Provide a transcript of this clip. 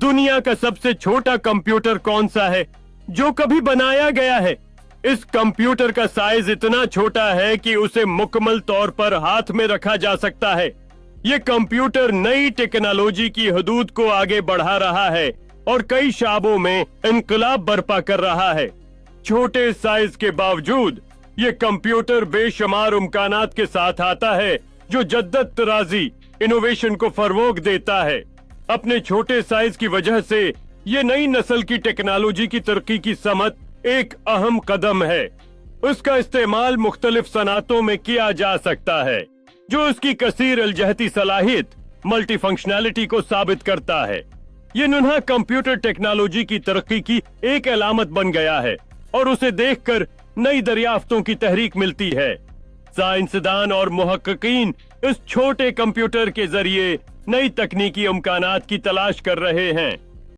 दुनिया का सबसे छोटा कंप्यूटर कौन सा है जो कभी बनाया गया है? इस कंप्यूटर का साइज इतना छोटा है कि उसे मुकम्मल तौर पर हाथ में रखा जा सकता है। ये कंप्यूटर नई टेक्नोलॉजी की हदूद को आगे बढ़ा रहा है और कई शाबों में इनकलाब बर्पा कर रहा है। छोटे साइज के बावजूद ये कंप्यूटर बेशुमार इम्कानात के साथ आता है जो जद्दत तराजी इनोवेशन को फरोग देता है। अपने छोटे साइज की वजह से ये नई नस्ल की टेक्नोलॉजी की तरक्की की समत एक अहम कदम है। उसका इस्तेमाल मुख्तलिफ सनातों में किया जा सकता है जो उसकी कसीर अलजहती सलाहियत मल्टी फंक्शनैलिटी को साबित करता है। ये नुन्हा कंप्यूटर टेक्नोलॉजी की तरक्की की एक अलामत बन गया है और उसे देखकर नई दरियाफ्तों की तहरीक मिलती है। साइंसदान और मुहक्किकीन इस छोटे कंप्यूटर के जरिए नई तकनीकी इम्कानात की तलाश कर रहे हैं।